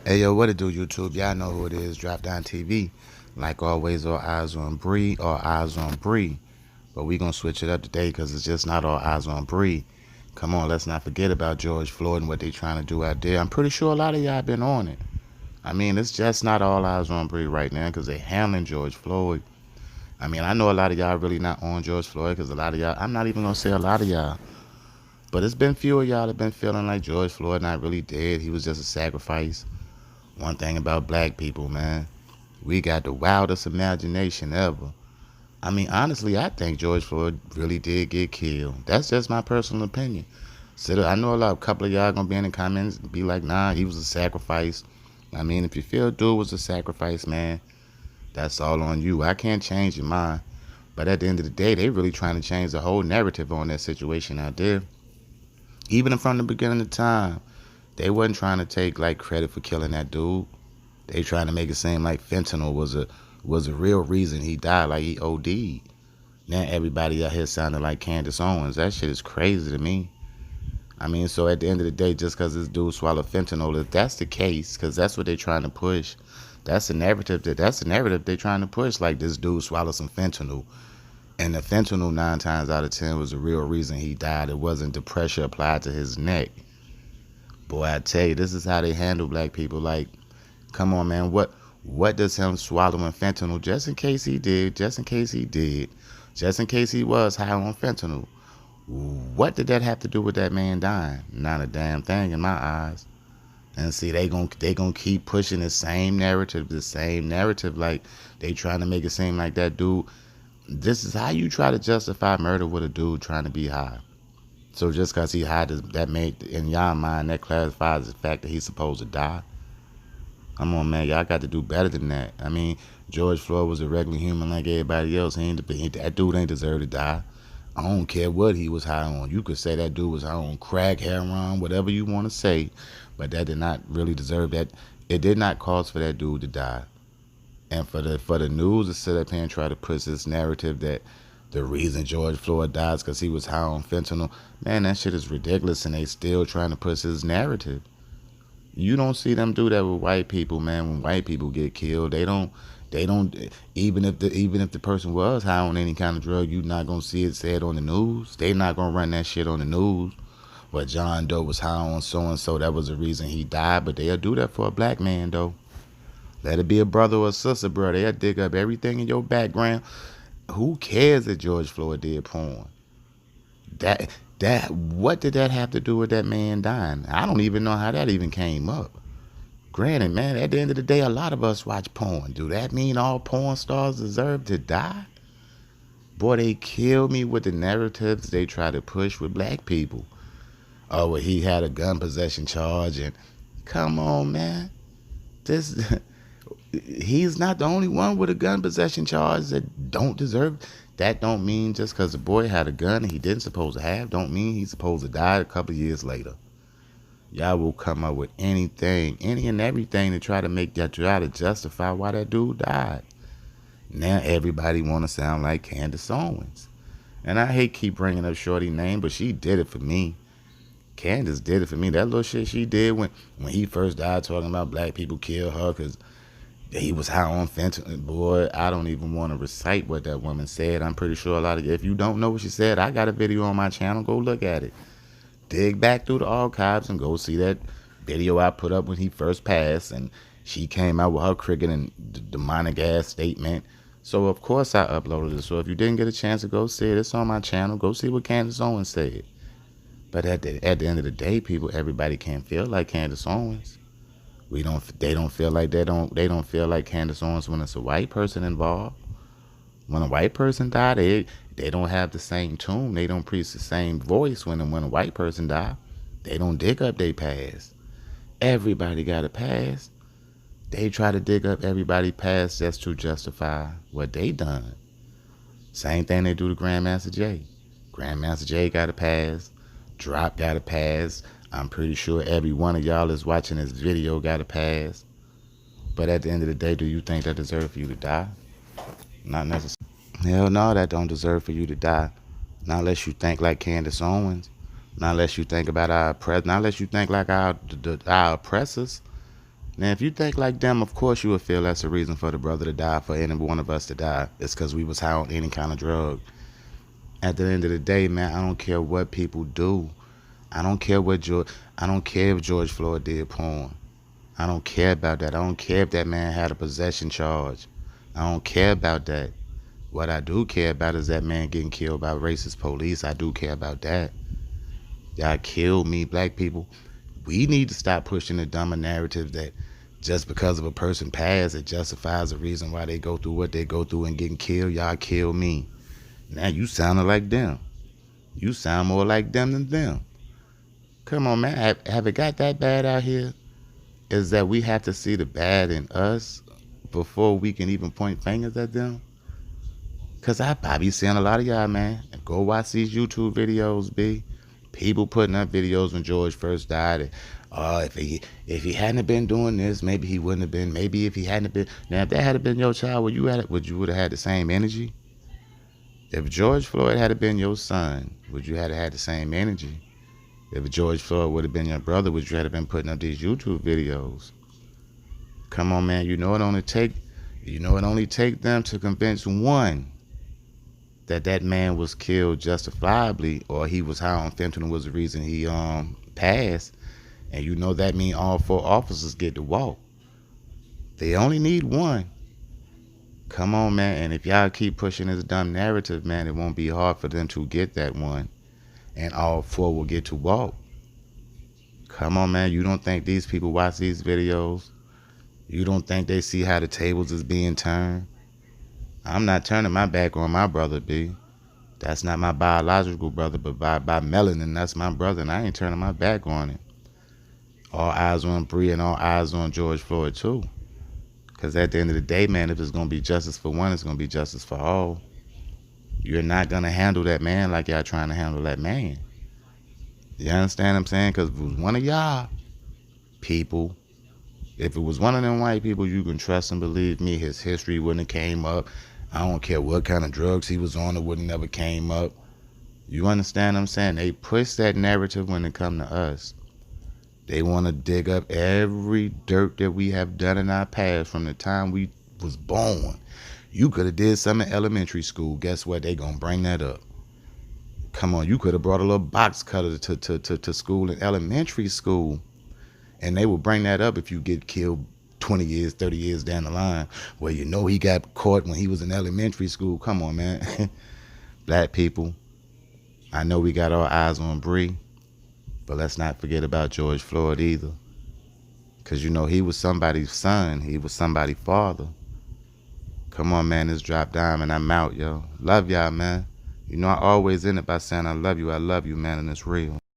Hey yo, what it do, YouTube? Y'all know who it is. Drop Down TV. Like always, all eyes on Bree, all eyes on Bree. But we gonna switch it up today because it's just not all eyes on Bree. Come on, let's not forget about George Floyd and what they trying to do out there. I'm pretty sure a lot of y'all been on it. I mean, it's just not all eyes on Bree right now because they handling George Floyd. I mean, I know a lot of y'all really not on George Floyd because a lot of y'all, I'm not even gonna say a lot of y'all, but it's been few of y'all that been feeling like George Floyd not really dead. He was just a sacrifice. One thing about black people, man, we got the wildest imagination ever. I mean, honestly, I think George Floyd really did get killed. That's just my personal opinion. So I know a couple of y'all gonna be in the comments and be like, nah, he was a sacrifice. I mean, if you feel dude was a sacrifice, man, that's all on you. I can't change your mind. But at the end of the day, they really trying to change the whole narrative on that situation out there. Even from the beginning of time, they wasn't trying to take like credit for killing that dude. They trying to make it seem like fentanyl was a real reason he died, like he OD'd. Now everybody out here sounding like Candace Owens. That shit is crazy to me. I mean, so at the end of the day, just because this dude swallowed fentanyl, if that's the case, because that's what they're trying to push, that's the narrative they're trying to push. Like this dude swallowed some fentanyl, and the fentanyl 9 times out of 10 was the real reason he died. It wasn't the pressure applied to his neck. Boy, I tell you, this is how they handle black people. Like, come on, man. What does him swallowing fentanyl just in case he did, just in case he did, just in case he was high on fentanyl? What did that have to do with that man dying? Not a damn thing in my eyes. And see, they gonna keep pushing the same narrative, Like they trying to make it seem like that dude. This is how you try to justify murder with a dude trying to be high. So just because he high, that made in y'all mind that clarifies the fact that he's supposed to die. Come on, man. Y'all got to do better than that. I mean, George Floyd was a regular human like everybody else. That dude ain't deserve to die. I don't care what he was high on. You could say that dude was high on crack, heroin, whatever you want to say, but that did not really deserve that. It did not cause for that dude to die. And for the news to sit up here and try to push this narrative that the reason George Floyd dies because he was high on fentanyl, man, that shit is ridiculous. And they still trying to push his narrative. You don't see them do that with white people, man. When white people get killed, they don't. Even if the person was high on any kind of drug, you not gonna see it said on the news. They not gonna run that shit on the news. But John Doe was high on so and so. That was the reason he died. But they'll do that for a black man though. Let it be a brother or a sister, bro. They'll dig up everything in your background. Who cares that George Floyd did porn? That what did that have to do with that man dying? I don't even know how that even came up. Granted, man, at the end of the day, a lot of us watch porn. Do that mean all porn stars deserve to die? Boy, they kill me with the narratives they try to push with black people. Oh, well, he had a gun possession charge, and come on, man, this he's not the only one with a gun possession charge that don't deserve. That don't mean just because the boy had a gun and he didn't supposed to have, don't mean he's supposed to die a couple years later. Y'all will come up with anything, any and everything to try to justify why that dude died. Now everybody want to sound like Candace Owens. And I hate keep bringing up Shorty name, but she did it for me. Candace did it for me. That little shit she did when he first died, talking about black people kill her because he was high on fentanyl. Boy, I don't even want to recite what that woman said. I'm pretty sure a lot of you, if you don't know what she said, I got a video on my channel. Go look at it. Dig back through the archives and go see that video I put up when he first passed, and she came out with her cricket and demonic ass statement. So of course I uploaded it. So if you didn't get a chance to go see it, it's on my channel. Go see what Candace Owens said. But at the end of the day, people, everybody can't feel like Candace Owens. We don't. They don't feel like they don't. They don't feel like Candace Owens when it's a white person involved. When a white person die, they don't have the same tune. They don't preach the same voice when a white person die. They don't dig up their past. Everybody got a past. They try to dig up everybody's past just to justify what they done. Same thing they do to Grandmaster Jay. Grandmaster Jay got a past. Drop got a pass. I'm pretty sure every one of y'all is watching this video got a pass. But at the end of the day, do you think that deserves for you to die? Not necessarily. Hell no, that don't deserve for you to die. Not unless you think like Candace Owens. Not unless you think about our oppressors. Not unless you think like our oppressors. Now, if you think like them, of course you would feel that's a reason for the brother to die, for any one of us to die. It's because we was high on any kind of drug. At the end of the day, man, I don't care what people do. I don't care what George. I don't care if George Floyd did porn. I don't care about that. I don't care if that man had a possession charge. I don't care about that. What I do care about is that man getting killed by racist police. I do care about that. Y'all killed me, black people. We need to stop pushing the dumber narrative that just because of a person passed, it justifies the reason why they go through what they go through and getting killed. Y'all kill me. Now you sounding like them. You sound more like them than them. Come on, man. Have it got that bad out here? Is that we have to see the bad in us before we can even point fingers at them? Because I be seeing a lot of y'all, man. Go watch these YouTube videos, B. People putting up videos when George first died. And, if he hadn't been doing this, maybe he wouldn't have been. Maybe if he hadn't been. Now, if that had been your child, would you would have had the same energy? If George Floyd had been your son, would you have had the same energy? If George Floyd would have been your brother, would you have been putting up these YouTube videos? Come on, man. You know it only take them to convince one that man was killed justifiably, or he was high on fentanyl was the reason he passed. And you know that mean all 4 officers get to walk. They only need one. Come on, man. And if y'all keep pushing this dumb narrative, man, it won't be hard for them to get that one. And all 4 will get to walk. Come on, man. You don't think these people watch these videos? You don't think they see how the tables is being turned? I'm not turning my back on my brother, B. That's not my biological brother, but by melanin, that's my brother, and I ain't turning my back on it. All eyes on Bree and all eyes on George Floyd, too. Because at the end of the day, man, if it's going to be justice for one, it's going to be justice for all. You're not going to handle that man like y'all trying to handle that man. You understand what I'm saying? Because if it was one of y'all people, if it was one of them white people, you can trust and believe me, his history wouldn't have came up. I don't care what kind of drugs he was on, it wouldn't never came up. You understand what I'm saying? They push that narrative when it come to us. They want to dig up every dirt that we have done in our past from the time we was born. You could have did something in elementary school. Guess what? They gonna bring that up. Come on, you could have brought a little box cutter to school in elementary school. And they will bring that up if you get killed 20 years, 30 years down the line. Well, you know he got caught when he was in elementary school. Come on, man. Black people, I know we got our eyes on Bree, but let's not forget about George Floyd either. Because, you know, he was somebody's son. He was somebody's father. Come on, man. It's Drop Diamond. I'm out, yo. Love y'all, man. You know, I always end it by saying I love you, man, and it's real.